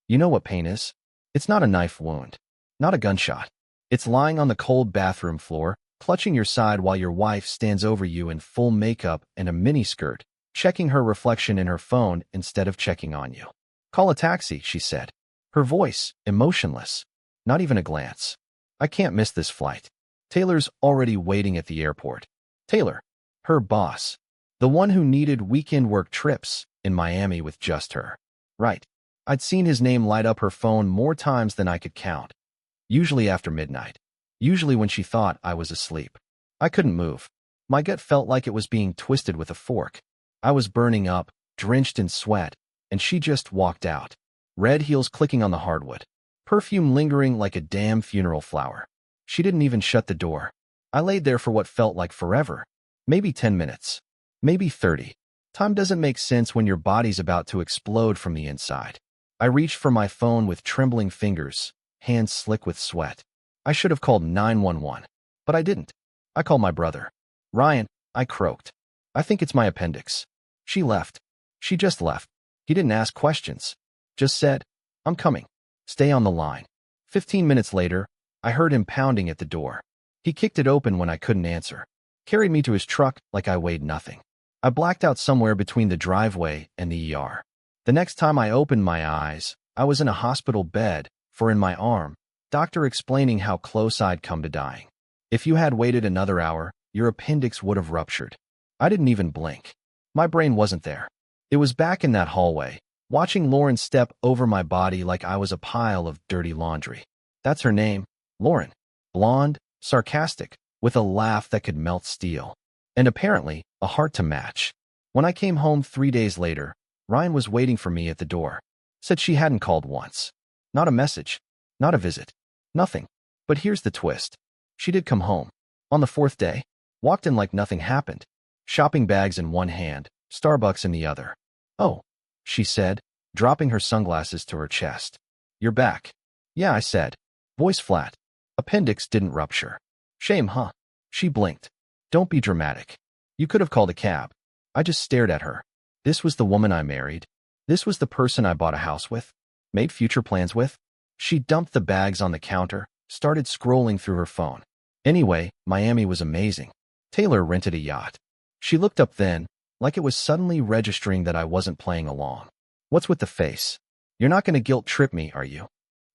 You know what pain is? It's not a knife wound, not a gunshot. It's lying on the cold bathroom floor, clutching your side while your wife stands over you in full makeup and a miniskirt, checking her reflection in her phone instead of checking on you. Call a taxi, she said. Her voice, emotionless. Not even a glance. I can't miss this flight. Taylor's already waiting at the airport. Taylor, her boss. The one who needed weekend work trips in Miami with just her. Right. I'd seen his name light up her phone more times than I could count. Usually after midnight. Usually when she thought I was asleep. I couldn't move. My gut felt like it was being twisted with a fork. I was burning up, drenched in sweat, and she just walked out. Red heels clicking on the hardwood. Perfume lingering like a damn funeral flower. She didn't even shut the door. I laid there for what felt like forever. Maybe 10 minutes. Maybe 30. Time doesn't make sense when your body's about to explode from the inside. I reached for my phone with trembling fingers, hands slick with sweat. I should have called 911, but I didn't. I called my brother. Ryan, I croaked. I think it's my appendix. She left. She just left. He didn't ask questions. Just said, I'm coming. Stay on the line. 15 minutes later, I heard him pounding at the door. He kicked it open when I couldn't answer. Carried me to his truck like I weighed nothing. I blacked out somewhere between the driveway and the ER. The next time I opened my eyes, I was in a hospital bed, for in my arm, doctor explaining how close I'd come to dying. If you had waited another hour, your appendix would have ruptured. I didn't even blink. My brain wasn't there. It was back in that hallway, watching Lauren step over my body like I was a pile of dirty laundry. That's her name, Lauren. Blonde, sarcastic, with a laugh that could melt steel. And apparently, a heart to match. When I came home 3 days later, Ryan was waiting for me at the door. Said she hadn't called once. Not a message. Not a visit. Nothing. But here's the twist. She did come home. On the 4th day. Walked in like nothing happened. Shopping bags in one hand, Starbucks in the other. Oh, she said, dropping her sunglasses to her chest. You're back. Yeah, I said. Voice flat. Appendix didn't rupture. Shame, huh? She blinked. Don't be dramatic. You could have called a cab. I just stared at her. This was the woman I married. This was the person I bought a house with. Made future plans with. She dumped the bags on the counter, started scrolling through her phone. Anyway, Miami was amazing. Taylor rented a yacht. She looked up then, like it was suddenly registering that I wasn't playing along. What's with the face? You're not going to guilt trip me, are you?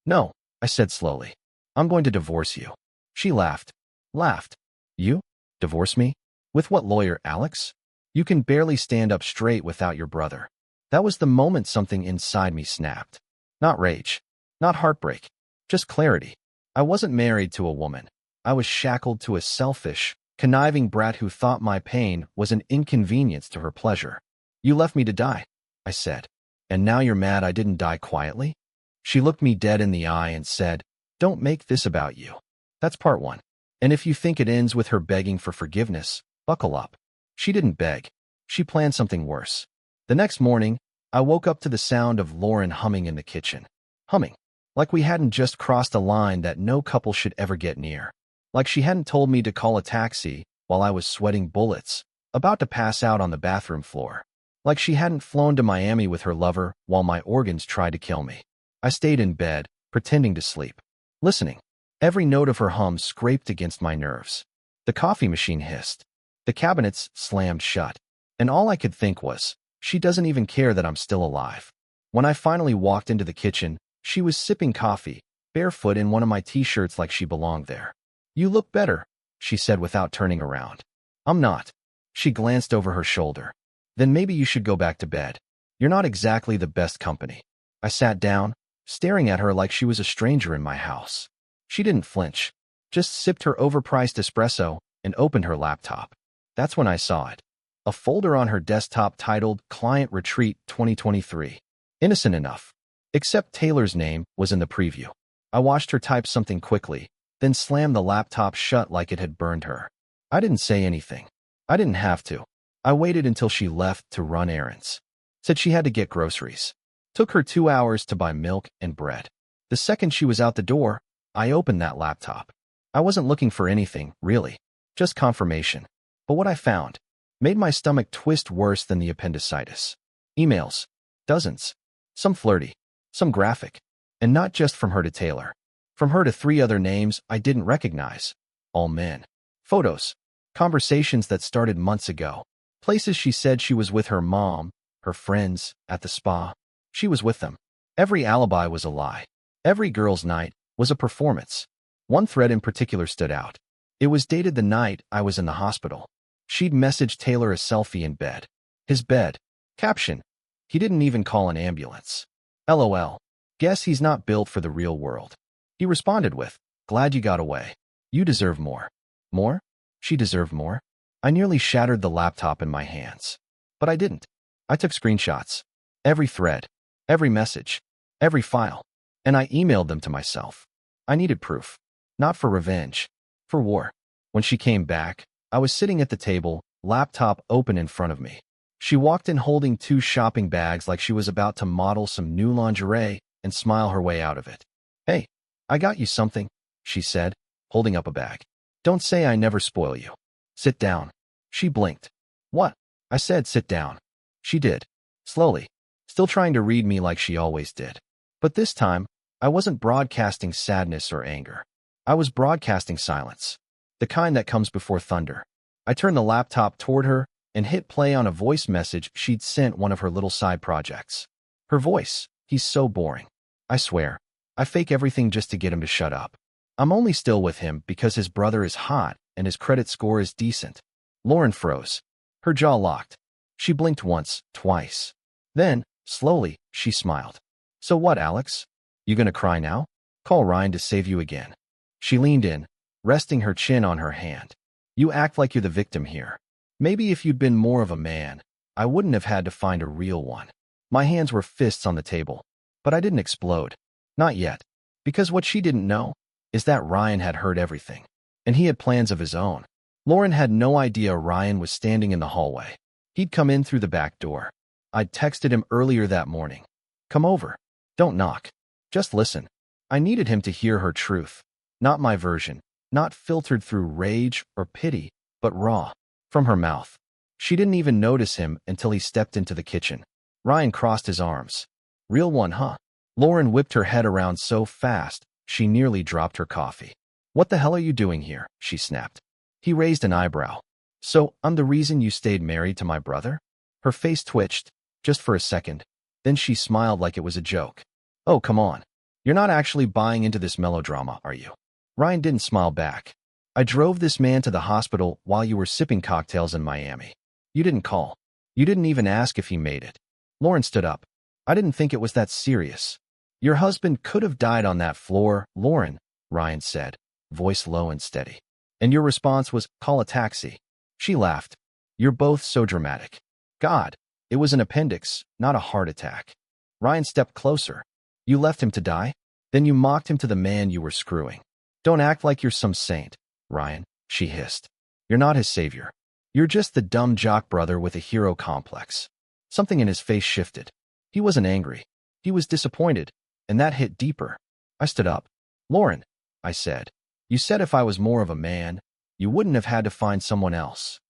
No, I said slowly. I'm going to divorce you. She laughed. Laughed. You? Divorce me? With what lawyer, Alex? You can barely stand up straight without your brother. That was the moment something inside me snapped. Not rage. Not heartbreak. Just clarity. I wasn't married to a woman. I was shackled to a selfish, conniving brat who thought my pain was an inconvenience to her pleasure. You left me to die, I said. And now you're mad I didn't die quietly? She looked me dead in the eye and said, Don't make this about you. That's part one. And if you think it ends with her begging for forgiveness, buckle up. She didn't beg. She planned something worse. The next morning, I woke up to the sound of Lauren humming in the kitchen. Humming. Like we hadn't just crossed a line that no couple should ever get near. Like she hadn't told me to call a taxi while I was sweating bullets, about to pass out on the bathroom floor. Like she hadn't flown to Miami with her lover while my organs tried to kill me. I stayed in bed, pretending to sleep. Listening. Every note of her hum scraped against my nerves. The coffee machine hissed. The cabinets slammed shut. And all I could think was, she doesn't even care that I'm still alive. When I finally walked into the kitchen, she was sipping coffee, barefoot in one of my t-shirts like she belonged there. You look better, she said without turning around. I'm not. She glanced over her shoulder. Then maybe you should go back to bed. You're not exactly the best company. I sat down, staring at her like she was a stranger in my house. She didn't flinch, just sipped her overpriced espresso and opened her laptop. That's when I saw it. A folder on her desktop titled Client Retreat 2023. Innocent enough. Except Taylor's name was in the preview. I watched her type something quickly, then slammed the laptop shut like it had burned her. I didn't say anything. I didn't have to. I waited until she left to run errands. Said she had to get groceries. Took her 2 hours to buy milk and bread. The second she was out the door, I opened that laptop. I wasn't looking for anything, really. Just confirmation. But what I found made my stomach twist worse than the appendicitis. Emails. Dozens. Some flirty. Some graphic. And not just from her to Taylor. From her to 3 other names I didn't recognize. All men. Photos. Conversations that started months ago. Places she said she was with her mom, her friends, at the spa. She was with them. Every alibi was a lie. Every girl's night was a performance. One thread in particular stood out. It was dated the night I was in the hospital. She'd messaged Taylor a selfie in bed. His bed. Caption. He didn't even call an ambulance. LOL. Guess he's not built for the real world. He responded with, glad you got away. You deserve more. More? She deserved more? I nearly shattered the laptop in my hands. But I didn't. I took screenshots. Every thread. Every message. Every file. And I emailed them to myself. I needed proof. Not for revenge. For war. When she came back, I was sitting at the table, laptop open in front of me. She walked in holding 2 shopping bags like she was about to model some new lingerie and smile her way out of it. Hey, I got you something, she said, holding up a bag. Don't say I never spoil you. Sit down. She blinked. What? I said sit down. She did. Slowly. Still trying to read me like she always did. But this time, I wasn't broadcasting sadness or anger. I was broadcasting silence. The kind that comes before thunder. I turned the laptop toward her and hit play on a voice message she'd sent one of her little side projects. Her voice. He's so boring. I swear. I fake everything just to get him to shut up. I'm only still with him because his brother is hot and his credit score is decent. Lauren froze. Her jaw locked. She blinked once, twice. Then, slowly, she smiled. So what, Alex? You gonna cry now? Call Ryan to save you again. She leaned in, resting her chin on her hand. You act like you're the victim here. Maybe if you'd been more of a man, I wouldn't have had to find a real one. My hands were fists on the table, but I didn't explode. Not yet. Because what she didn't know is that Ryan had heard everything, and he had plans of his own. Lauren had no idea Ryan was standing in the hallway. He'd come in through the back door. I'd texted him earlier that morning. Come over. Don't knock. Just listen. I needed him to hear her truth. Not my version. Not filtered through rage or pity, but raw. From her mouth. She didn't even notice him until he stepped into the kitchen. Ryan crossed his arms. Real one, huh? Lauren whipped her head around so fast, she nearly dropped her coffee. What the hell are you doing here? She snapped. He raised an eyebrow. So, I'm the reason you stayed married to my brother? Her face twitched, just for a second. Then she smiled like it was a joke. Oh, come on. You're not actually buying into this melodrama, are you? Ryan didn't smile back. I drove this man to the hospital while you were sipping cocktails in Miami. You didn't call. You didn't even ask if he made it. Lauren stood up. I didn't think it was that serious. Your husband could have died on that floor, Lauren, Ryan said, voice low and steady. And your response was, call a taxi. She laughed. You're both so dramatic. God, it was an appendix, not a heart attack. Ryan stepped closer. You left him to die? Then you mocked him to the man you were screwing. Don't act like you're some saint, Ryan, she hissed. You're not his savior. You're just the dumb jock brother with a hero complex. Something in his face shifted. He wasn't angry. He was disappointed, and that hit deeper. I stood up. Lauren, I said. You said if I was more of a man, you wouldn't have had to find someone else.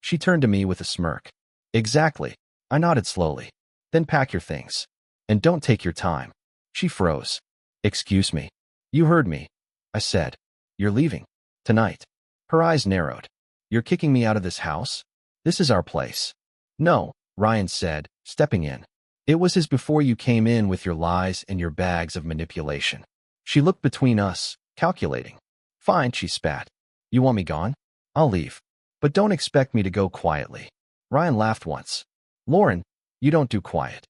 She turned to me with a smirk. Exactly. I nodded slowly. Then pack your things. And don't take your time. She froze. Excuse me. You heard me. I said. You're leaving. Tonight. Her eyes narrowed. You're kicking me out of this house? This is our place. No, Ryan said, stepping in. It was his before you came in with your lies and your bags of manipulation. She looked between us, calculating. Fine, she spat. You want me gone? I'll leave. But don't expect me to go quietly. Ryan laughed once. Lauren, you don't do quiet.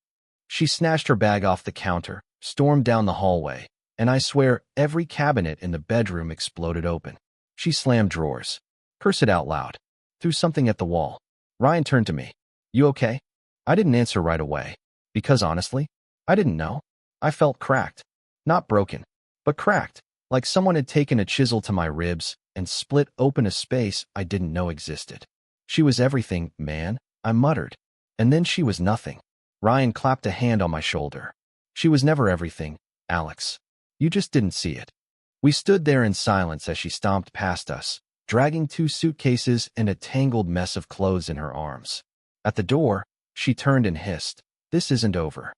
She snatched her bag off the counter, stormed down the hallway, and I swear every cabinet in the bedroom exploded open. She slammed drawers. Cursed out loud. Threw something at the wall. Ryan turned to me. You okay? I didn't answer right away. Because honestly, I didn't know. I felt cracked. Not broken, but cracked. Like someone had taken a chisel to my ribs and split open a space I didn't know existed. She was everything, man, I muttered. And then she was nothing. Ryan clapped a hand on my shoulder. She was never everything, Alex. You just didn't see it. We stood there in silence as she stomped past us, dragging 2 suitcases and a tangled mess of clothes in her arms. At the door, she turned and hissed, This isn't over.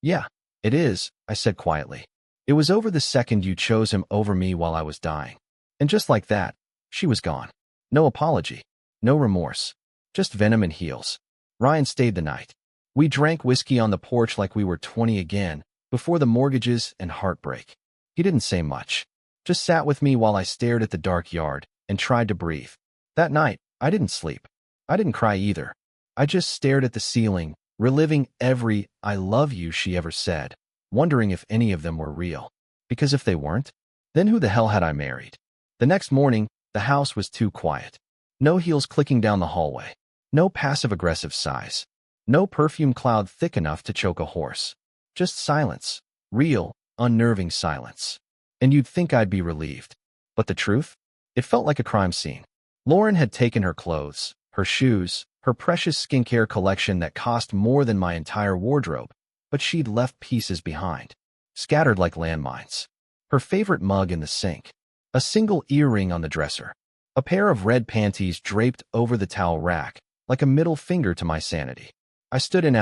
Yeah, It is, I said quietly. It was over the second you chose him over me while I was dying. And just like that, she was gone. No apology. No remorse. Just venom and heels. Ryan stayed the night. We drank whiskey on the porch like we were 20 again, before the mortgages and heartbreak. He didn't say much. Just sat with me while I stared at the dark yard and tried to breathe. That night, I didn't sleep. I didn't cry either. I just stared at the ceiling, reliving every "I love you" she ever said, wondering if any of them were real. Because if they weren't, then who the hell had I married? The next morning, the house was too quiet. No heels clicking down the hallway. No passive-aggressive sighs. No perfume cloud thick enough to choke a horse. Just silence. Real, unnerving silence. And you'd think I'd be relieved. But the truth? It felt like a crime scene. Lauren had taken her clothes, her shoes, her precious skincare collection that cost more than my entire wardrobe, but she'd left pieces behind, scattered like landmines. Her favorite mug in the sink, a single earring on the dresser, a pair of red panties draped over the towel rack, like a middle finger to my sanity. I stood in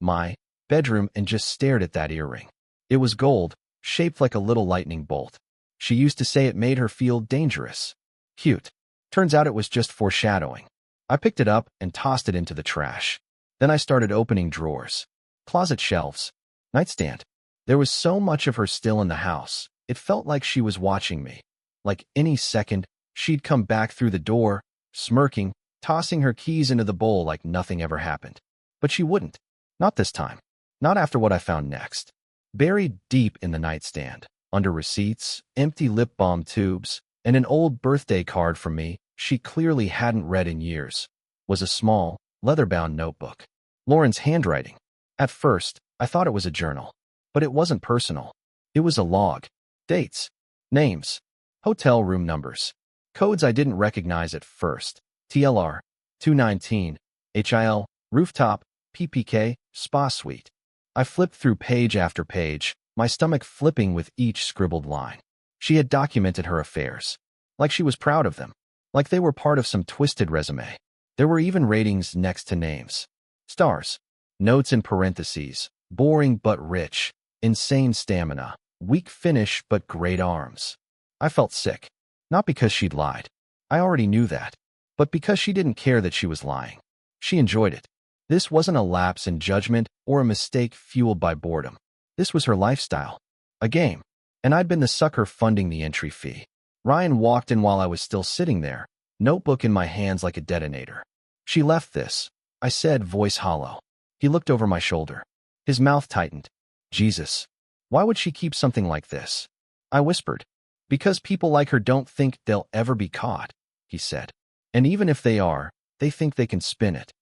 my bedroom and just stared at that earring. It was gold, shaped like a little lightning bolt. She used to say it made her feel dangerous. Cute. Turns out it was just foreshadowing. I picked it up and tossed it into the trash. Then I started opening drawers, closet shelves, nightstand. There was so much of her still in the house. It felt like she was watching me. Like any second, she'd come back through the door, smirking, tossing her keys into the bowl like nothing ever happened. But she wouldn't. Not this time. Not after what I found next. Buried deep in the nightstand, under receipts, empty lip balm tubes, and an old birthday card from me she clearly hadn't read in years, was a small, leather-bound notebook. Lauren's handwriting. At first, I thought it was a journal. But it wasn't personal. It was a log. Dates. Names. Hotel room numbers. Codes I didn't recognize at first. TLR. 219. HIL. Rooftop. PPK. Spa suite. I flipped through page after page, my stomach flipping with each scribbled line. She had documented her affairs. Like she was proud of them. Like they were part of some twisted resume. There were even ratings next to names. Stars. Notes in parentheses. Boring but rich. Insane stamina. Weak finish but great arms. I felt sick. Not because she'd lied. I already knew that. But because she didn't care that she was lying. She enjoyed it. This wasn't a lapse in judgment or a mistake fueled by boredom. This was her lifestyle. A game. And I'd been the sucker funding the entry fee. Ryan walked in while I was still sitting there, notebook in my hands like a detonator. She left this, I said, voice hollow. He looked over my shoulder. His mouth tightened. Jesus. Why would she keep something like this? I whispered. Because people like her don't think they'll ever be caught, he said. And even if they are, they think they can spin it.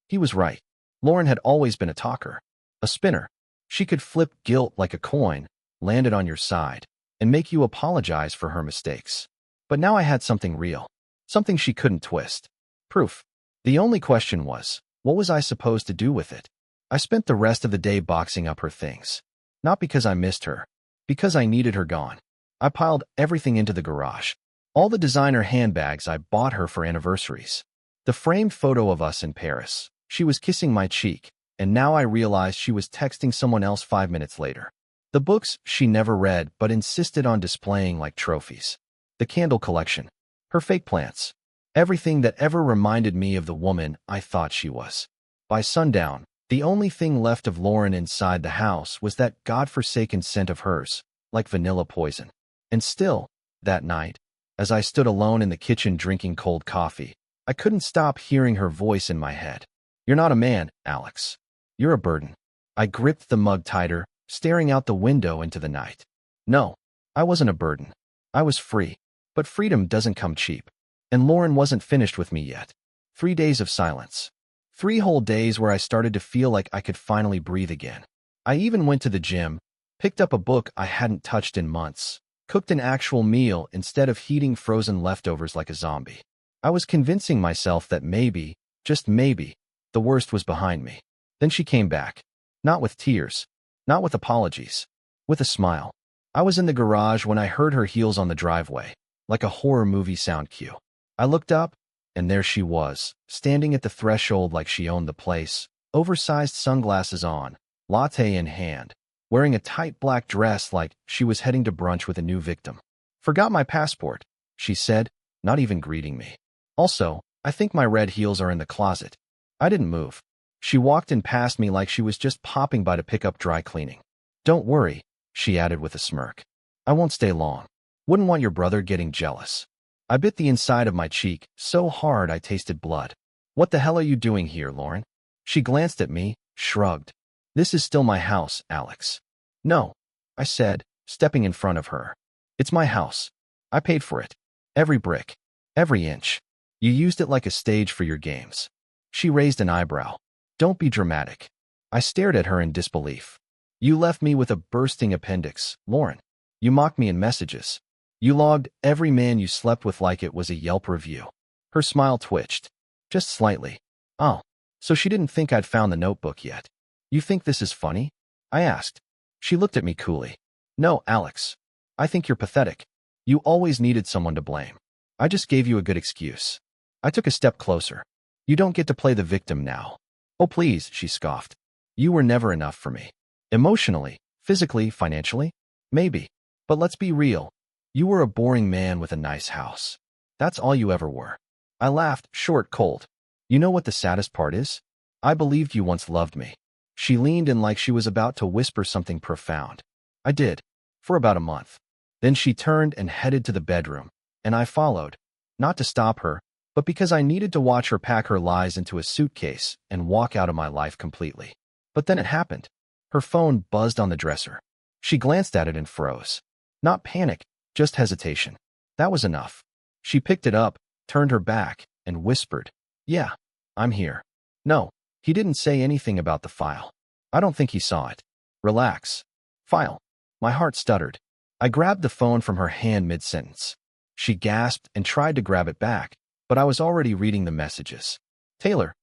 He was right. Lauren had always been a talker. A spinner. She could flip guilt like a coin, land it on your side, and make you apologize for her mistakes. But now I had something real. Something she couldn't twist. Proof. The only question was, what was I supposed to do with it? I spent the rest of the day boxing up her things. Not because I missed her. Because I needed her gone. I piled everything into the garage. All the designer handbags I bought her for anniversaries. The framed photo of us in Paris. She was kissing my cheek, and now I realized she was texting someone else 5 minutes later. The books she never read but insisted on displaying like trophies. The candle collection. Her fake plants. Everything that ever reminded me of the woman I thought she was. By sundown, the only thing left of Lauren inside the house was that godforsaken scent of hers, like vanilla poison. And still, that night, as I stood alone in the kitchen drinking cold coffee, I couldn't stop hearing her voice in my head. You're not a man, Alex. You're a burden. I gripped the mug tighter, staring out the window into the night. No, I wasn't a burden. I was free. But freedom doesn't come cheap. And Lauren wasn't finished with me yet. 3 days of silence. 3 whole days where I started to feel like I could finally breathe again. I even went to the gym, picked up a book I hadn't touched in months, cooked an actual meal instead of heating frozen leftovers like a zombie. I was convincing myself that maybe, just maybe, the worst was behind me. Then she came back. Not with tears. Not with apologies. With a smile. I was in the garage when I heard her heels on the driveway, like a horror movie sound cue. I looked up, and there she was, standing at the threshold like she owned the place, oversized sunglasses on, latte in hand, wearing a tight black dress like she was heading to brunch with a new victim. "Forgot my passport," she said, not even greeting me. "Also, I think my red heels are in the closet." I didn't move. She walked in past me like she was just popping by to pick up dry cleaning. "Don't worry," she added with a smirk. "I won't stay long. Wouldn't want your brother getting jealous." I bit the inside of my cheek so hard I tasted blood. "What the hell are you doing here, Lauren?" She glanced at me, shrugged. "This is still my house, Alex." "No," I said, stepping in front of her. "It's my house. I paid for it. Every brick. Every inch. You used it like a stage for your games." She raised an eyebrow. "Don't be dramatic." I stared at her in disbelief. "You left me with a bursting appendix, Lauren. You mocked me in messages. You logged every man you slept with like it was a Yelp review." Her smile twitched. Just slightly. "Oh, so she didn't think I'd found the notebook yet. You think this is funny?" I asked. She looked at me coolly. "No, Alex. I think you're pathetic. You always needed someone to blame. I just gave you a good excuse." I took a step closer. "You don't get to play the victim now." "Oh, please," she scoffed. "You were never enough for me. Emotionally, physically, financially? Maybe. But let's be real. You were a boring man with a nice house. That's all you ever were." I laughed, short, cold. "You know what the saddest part is? I believed you once loved me." She leaned in like she was about to whisper something profound. "I did. For about a month. Then she turned and headed to the bedroom, and I followed. Not to stop her, but because I needed to watch her pack her lies into a suitcase and walk out of my life completely. But then it happened. Her phone buzzed on the dresser. She glanced at it and froze. Not panic, just hesitation. That was enough. She picked it up, turned her back, and whispered, "Yeah, I'm here." No, he didn't say anything about the file. I don't think he saw it. "Relax. File." My heart stuttered. I grabbed the phone from her hand mid-sentence. She gasped and tried to grab it back, but I was already reading the messages. "Taylor,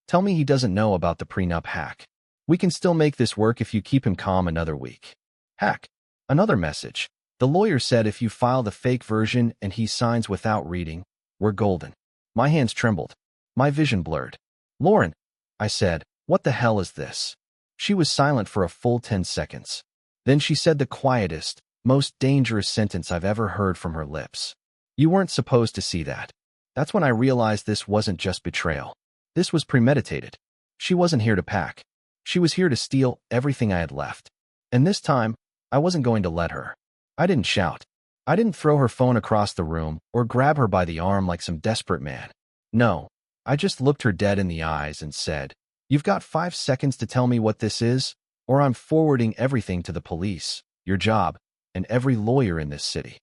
tell me he doesn't know about the prenup hack. We can still make this work if you keep him calm another week." Hack. Another message. "The lawyer said if you file the fake version and he signs without reading, we're golden." My hands trembled. My vision blurred. "Lauren," I said, "what the hell is this?" She was silent for a full 10 seconds. Then she said the quietest, most dangerous sentence I've ever heard from her lips. "You weren't supposed to see that." That's when I realized this wasn't just betrayal. This was premeditated. She wasn't here to pack. She was here to steal everything I had left. And this time, I wasn't going to let her. I didn't shout. I didn't throw her phone across the room or grab her by the arm like some desperate man. No, I just looked her dead in the eyes and said, "You've got 5 seconds to tell me what this is, or I'm forwarding everything to the police, your job, and every lawyer in this city."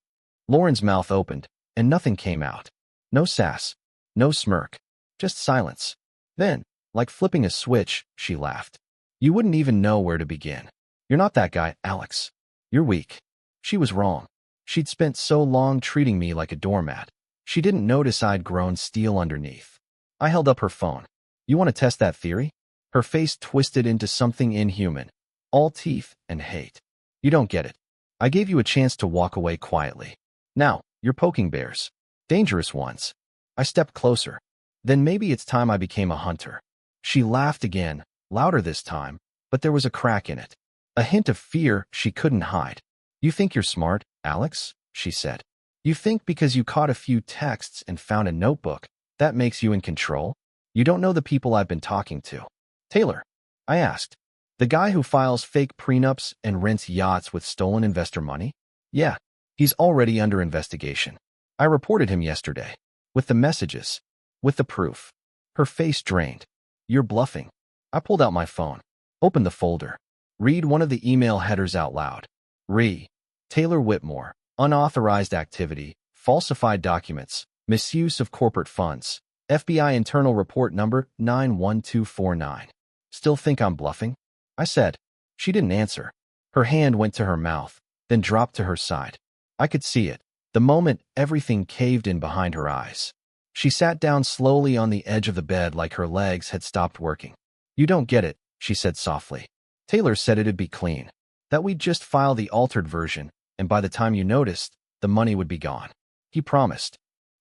Lauren's mouth opened, and nothing came out. No sass, no smirk, just silence. Then, like flipping a switch, she laughed. "You wouldn't even know where to begin. You're not that guy, Alex. You're weak." She was wrong. She'd spent so long treating me like a doormat. She didn't notice I'd grown steel underneath. I held up her phone. "You want to test that theory?" Her face twisted into something inhuman. All teeth and hate. "You don't get it. I gave you a chance to walk away quietly. Now, you're poking bears. Dangerous ones." I stepped closer. "Then maybe it's time I became a hunter." She laughed again, louder this time, but there was a crack in it. A hint of fear she couldn't hide. "You think you're smart, Alex?" she said. "You think because you caught a few texts and found a notebook, that makes you in control? You don't know the people I've been talking to." "Taylor?" I asked. "The guy who files fake prenups and rents yachts with stolen investor money?" "Yeah, he's already under investigation. I reported him yesterday. With the messages. With the proof." Her face drained. "You're bluffing." I pulled out my phone. Opened the folder. Read one of the email headers out loud. Taylor Whitmore, unauthorized activity, falsified documents, misuse of corporate funds, FBI internal report number 91249. "Still think I'm bluffing?" I said. She didn't answer. Her hand went to her mouth, then dropped to her side. I could see it. The moment everything caved in behind her eyes. She sat down slowly on the edge of the bed like her legs had stopped working. "You don't get it," she said softly. "Taylor said it'd be clean. That we'd just file the altered version, and by the time you noticed, the money would be gone. He promised."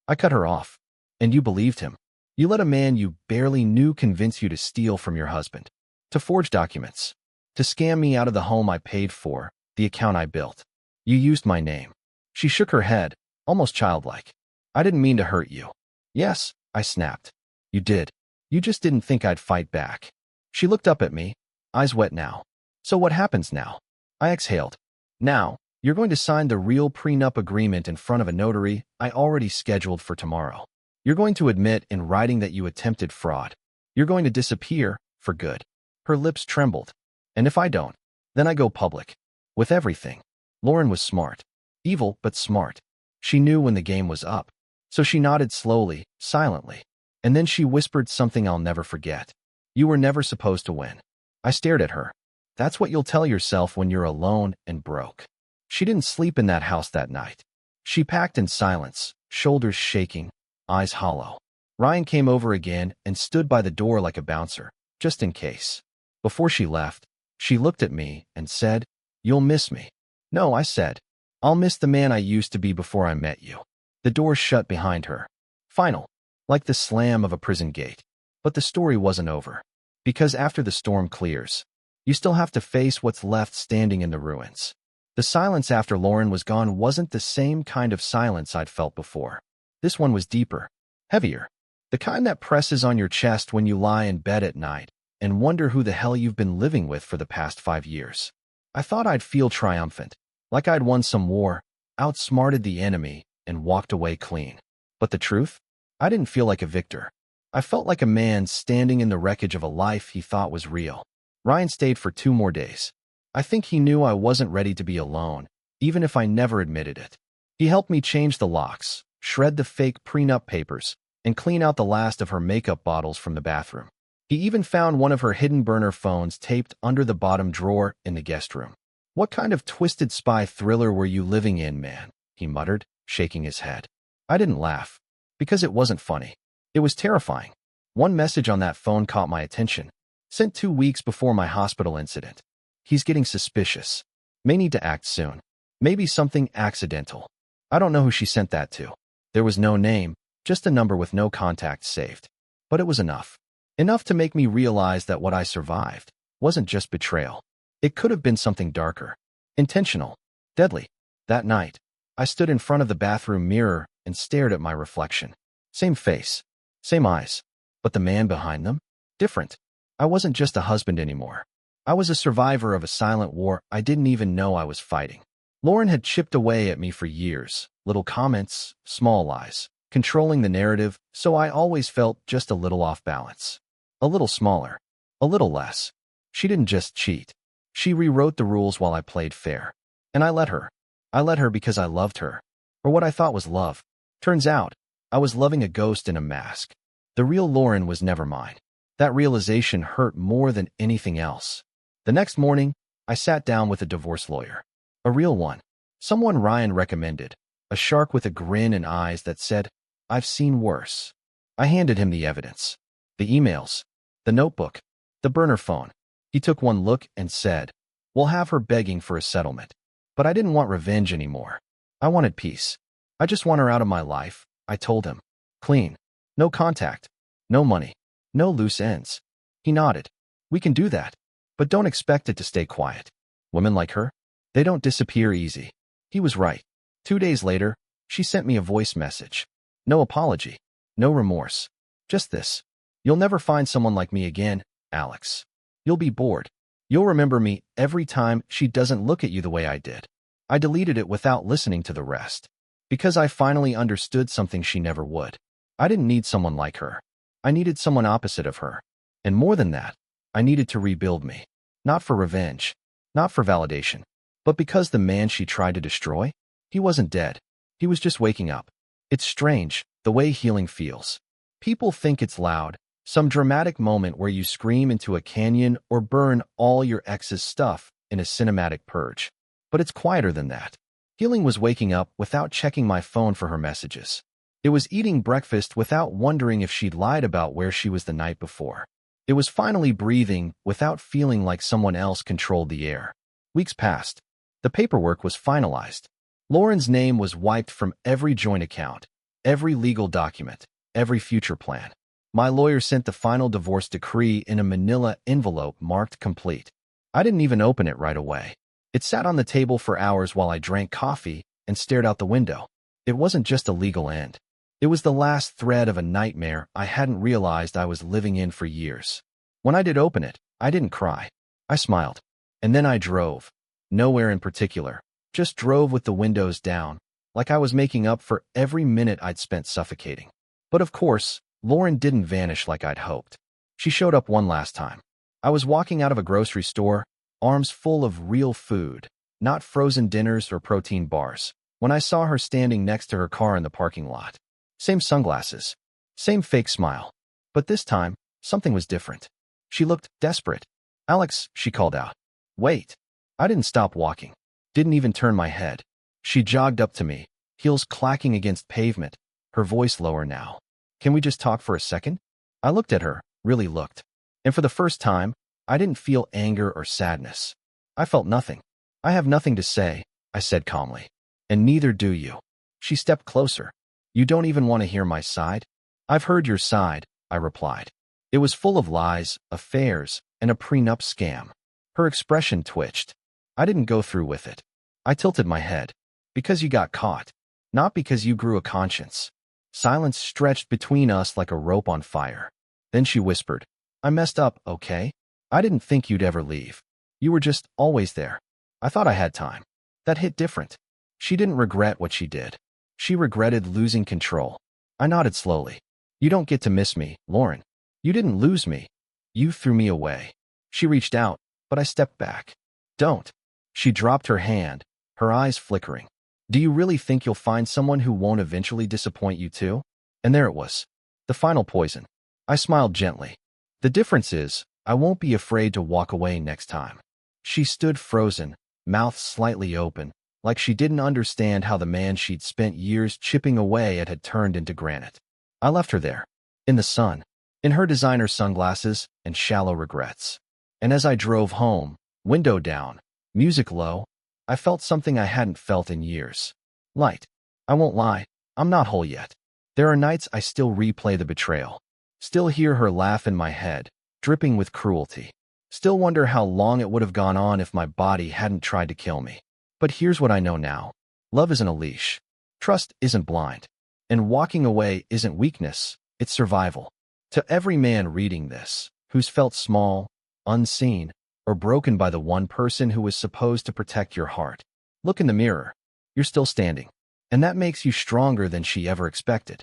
I cut her off. "And you believed him? You let a man you barely knew convince you to steal from your husband, to forge documents, To scam me out of the home I paid for, the account I built. You used my name. She shook her head, almost childlike. I didn't mean to hurt you. Yes, I snapped. You did. You just didn't think I'd fight back. She looked up at me, eyes wet now. So what happens now? I exhaled. Now, you're going to sign the real prenup agreement in front of a notary I already scheduled for tomorrow. You're going to admit in writing that you attempted fraud. You're going to disappear for good. Her lips trembled. And if I don't, then I go public. With everything. Lauren was smart. Evil, but smart. She knew when the game was up. So she nodded slowly, silently. And then she whispered something I'll never forget. You were never supposed to win. I stared at her. That's what you'll tell yourself when you're alone and broke. She didn't sleep in that house that night. She packed in silence, shoulders shaking, eyes hollow. Ryan came over again and stood by the door like a bouncer, just in case. Before she left, she looked at me and said, "You'll miss me." No, I said. I'll miss the man I used to be before I met you. The door shut behind her. Final. Like the slam of a prison gate. But the story wasn't over. Because after the storm clears, you still have to face what's left standing in the ruins. The silence after Lauren was gone wasn't the same kind of silence I'd felt before. This one was deeper, heavier. The kind that presses on your chest when you lie in bed at night and wonder who the hell you've been living with for the past 5 years. I thought I'd feel triumphant, like I'd won some war, outsmarted the enemy, and walked away clean. But the truth? I didn't feel like a victor. I felt like a man standing in the wreckage of a life he thought was real. Ryan stayed for 2 more days. I think he knew I wasn't ready to be alone, even if I never admitted it. He helped me change the locks, shred the fake prenup papers, and clean out the last of her makeup bottles from the bathroom. He even found one of her hidden burner phones taped under the bottom drawer in the guest room. What kind of twisted spy thriller were you living in, man? He muttered, shaking his head. I didn't laugh, because it wasn't funny. It was terrifying. One message on that phone caught my attention, sent 2 weeks before my hospital incident. He's getting suspicious. May need to act soon. Maybe something accidental. I don't know who she sent that to. There was no name, just a number with no contacts saved. But it was enough. Enough to make me realize that what I survived wasn't just betrayal. It could have been something darker. Intentional. Deadly. That night, I stood in front of the bathroom mirror and stared at my reflection. Same face. Same eyes. But the man behind them? Different. I wasn't just a husband anymore. I was a survivor of a silent war I didn't even know I was fighting. Lauren had chipped away at me for years. Little comments, small lies, controlling the narrative, so I always felt just a little off balance. A little smaller. A little less. She didn't just cheat. She rewrote the rules while I played fair. And I let her. I let her because I loved her. Or what I thought was love. Turns out, I was loving a ghost in a mask. The real Lauren was never mine. That realization hurt more than anything else. The next morning, I sat down with a divorce lawyer. A real one. Someone Ryan recommended. A shark with a grin and eyes that said, "I've seen worse." I handed him the evidence. The emails. The notebook. The burner phone. He took one look and said, "We'll have her begging for a settlement." But I didn't want revenge anymore. I wanted peace. I just want her out of my life, I told him. Clean. No contact. No money. No loose ends. He nodded. We can do that. But don't expect it to stay quiet. Women like her? They don't disappear easy. He was right. 2 days later, she sent me a voice message. No apology. No remorse. Just this. You'll never find someone like me again, Alex. You'll be bored. You'll remember me every time she doesn't look at you the way I did. I deleted it without listening to the rest. Because I finally understood something she never would. I didn't need someone like her. I needed someone opposite of her. And more than that, I needed to rebuild me. Not for revenge. Not for validation. But because the man she tried to destroy, he wasn't dead. He was just waking up. It's strange, the way healing feels. People think it's loud, some dramatic moment where you scream into a canyon or burn all your ex's stuff in a cinematic purge. But it's quieter than that. Healing was waking up without checking my phone for her messages. It was eating breakfast without wondering if she'd lied about where she was the night before. It was finally breathing without feeling like someone else controlled the air. Weeks passed. The paperwork was finalized. Lauren's name was wiped from every joint account, every legal document, every future plan. My lawyer sent the final divorce decree in a manila envelope marked complete. I didn't even open it right away. It sat on the table for hours while I drank coffee and stared out the window. It wasn't just a legal end. It was the last thread of a nightmare I hadn't realized I was living in for years. When I did open it, I didn't cry. I smiled. And then I drove. Nowhere in particular. Just drove with the windows down, like I was making up for every minute I'd spent suffocating. But of course, Lauren didn't vanish like I'd hoped. She showed up one last time. I was walking out of a grocery store, arms full of real food, not frozen dinners or protein bars, when I saw her standing next to her car in the parking lot. Same sunglasses, same fake smile. But this time, something was different. She looked desperate. "Alex," she called out. "Wait." I didn't stop walking. Didn't even turn my head. She jogged up to me, heels clacking against pavement, her voice lower now. "Can we just talk for a second?" I looked at her, really looked. And for the first time, I didn't feel anger or sadness. I felt nothing. "I have nothing to say," I said calmly. "And neither do you." She stepped closer. "You don't even want to hear my side?" "I've heard your side," I replied. It was full of lies, affairs, and a prenup scam. Her expression twitched. "I didn't go through with it." I tilted my head. "Because you got caught. Not because you grew a conscience." Silence stretched between us like a rope on fire. Then she whispered, "I messed up, okay? I didn't think you'd ever leave. You were just always there. I thought I had time." That hit different. She didn't regret what she did. She regretted losing control. I nodded slowly. "You don't get to miss me, Lauren. You didn't lose me. You threw me away." She reached out, but I stepped back. "Don't." She dropped her hand, her eyes flickering. "Do you really think you'll find someone who won't eventually disappoint you too?" And there it was. The final poison. I smiled gently. "The difference is, I won't be afraid to walk away next time." She stood frozen, mouth slightly open, like she didn't understand how the man she'd spent years chipping away at had turned into granite. I left her there, in the sun, in her designer sunglasses and shallow regrets. And as I drove home, window down, music low, I felt something I hadn't felt in years. Light. I won't lie, I'm not whole yet. There are nights I still replay the betrayal. Still hear her laugh in my head, dripping with cruelty. Still wonder how long it would have gone on if my body hadn't tried to kill me. But here's what I know now. Love isn't a leash. Trust isn't blind. And walking away isn't weakness, it's survival. To every man reading this, who's felt small, unseen, or broken by the one person who was supposed to protect your heart, look in the mirror. You're still standing. And that makes you stronger than she ever expected.